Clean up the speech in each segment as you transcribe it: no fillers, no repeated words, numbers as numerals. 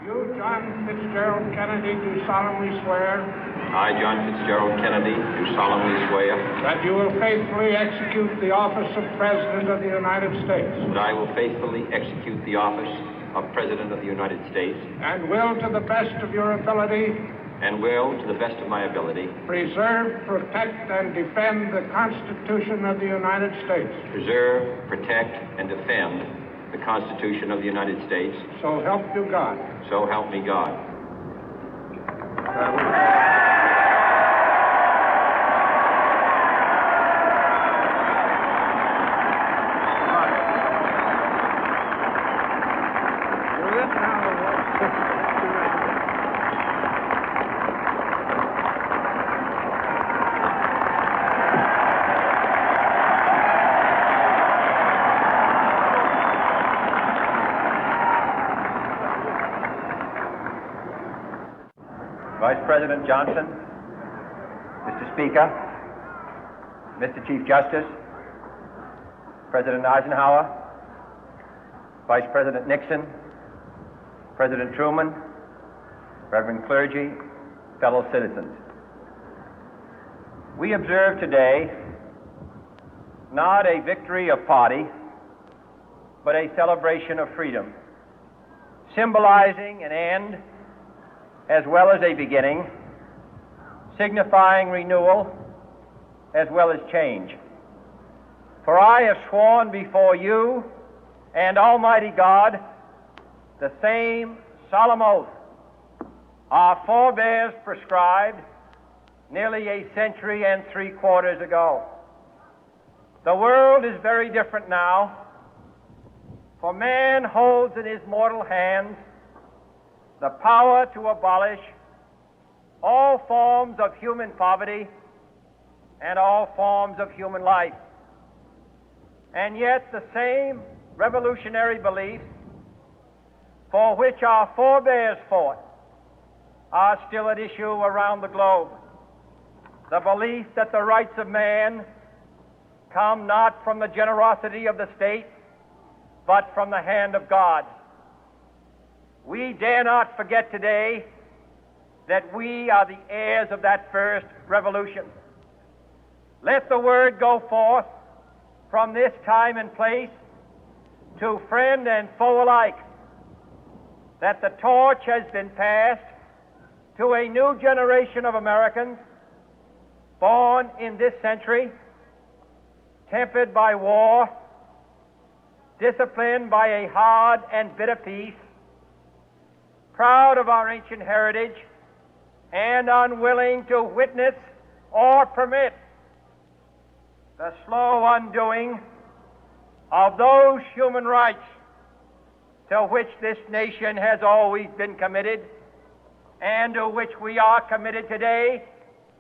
You, John Fitzgerald Kennedy, do solemnly swear. I, John Fitzgerald Kennedy, do solemnly swear. That you will faithfully execute the office of President of the United States. That I will faithfully execute the office of President of the United States. And will, to the best of your ability. And will, to the best of my ability. Preserve, protect, and defend the Constitution of the United States. Preserve, protect, and defend the Constitution of the United States. So help you God. So help me God. Vice President Johnson, Mr. Speaker, Mr. Chief Justice, President Eisenhower, Vice President Nixon, President Truman, Reverend clergy, fellow citizens. We observe today not a victory of party, but a celebration of freedom, symbolizing an end as well as a beginning, signifying renewal as well as change. For I have sworn before you and Almighty God the same solemn oath our forebears prescribed nearly a century and 3/4 ago. The world is very different now, for man holds in his mortal hands the power to abolish all forms of human poverty and all forms of human life. And yet the same revolutionary beliefs for which our forebears fought are still at issue around the globe. The belief that the rights of man come not from the generosity of the state, but from the hand of God. We dare not forget today that we are the heirs of that first revolution. Let the word go forth from this time and place to friend and foe alike that the torch has been passed to a new generation of Americans born in this century, tempered by war, disciplined by a hard and bitter peace, proud of our ancient heritage, and unwilling to witness or permit the slow undoing of those human rights to which this nation has always been committed and to which we are committed today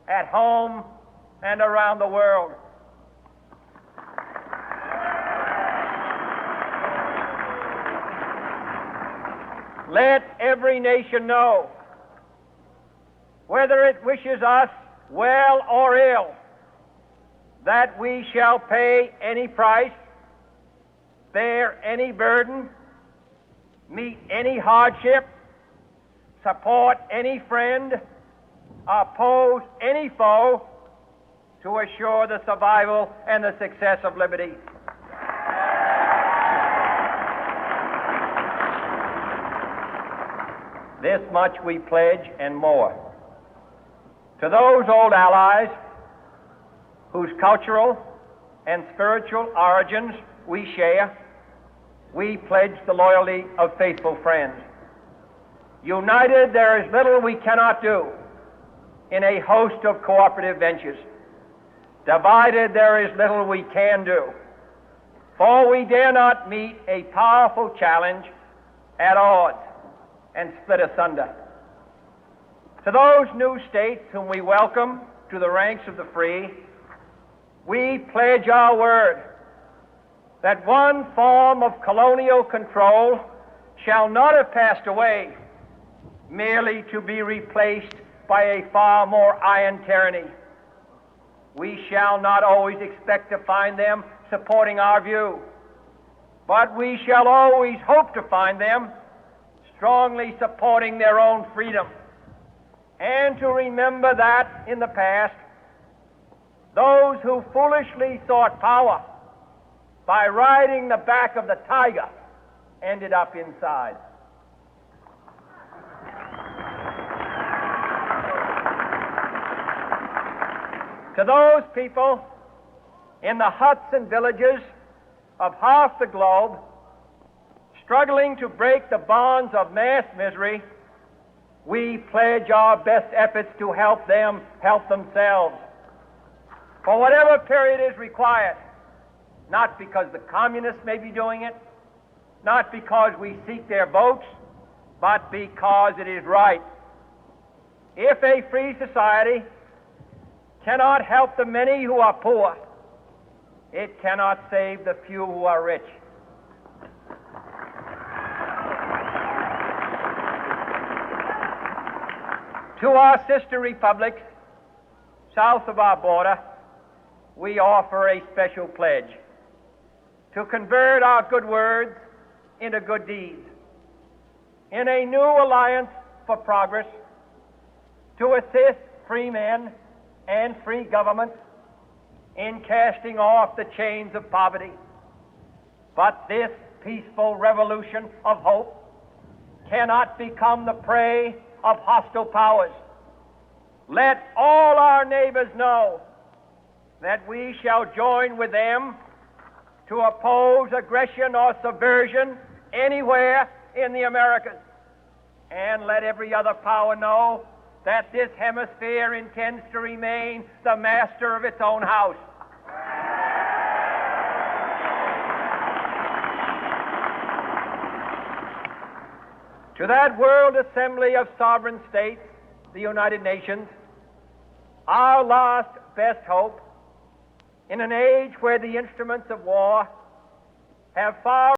at home and around the world. Let every nation know, whether it wishes us well or ill, that we shall pay any price, bear any burden, meet any hardship, support any friend, oppose any foe to assure the survival and the success of liberty. This much we pledge and more. To those old allies whose cultural and spiritual origins we share, we pledge the loyalty of faithful friends. United, there is little we cannot do in a host of cooperative ventures. Divided, there is little we can do, for we dare not meet a powerful challenge at odds and split asunder. To those new states whom we welcome to the ranks of the free, we pledge our word that one form of colonial control shall not have passed away, merely to be replaced by a far more iron tyranny. We shall not always expect to find them supporting our view, but we shall always hope to find them strongly supporting their own freedom, and to remember that in the past, those who foolishly sought power by riding the back of the tiger ended up inside. To those people in the huts and villages of half the globe struggling to break the bonds of mass misery, we pledge our best efforts to help them help themselves for whatever period is required, not because the communists may be doing it, not because we seek their votes, but because it is right. If a free society cannot help the many who are poor, it cannot save the few who are rich. To our sister republics south of our border, we offer a special pledge to convert our good words into good deeds, in a new alliance for progress, to assist free men and free governments in casting off the chains of poverty. But this peaceful revolution of hope cannot become the prey of hostile powers. Let all our neighbors know that we shall join with them to oppose aggression or subversion anywhere in the Americas. And let every other power know that this hemisphere intends to remain the master of its own house. To that World Assembly of Sovereign States, the United Nations, our last best hope, in an age where the instruments of war have far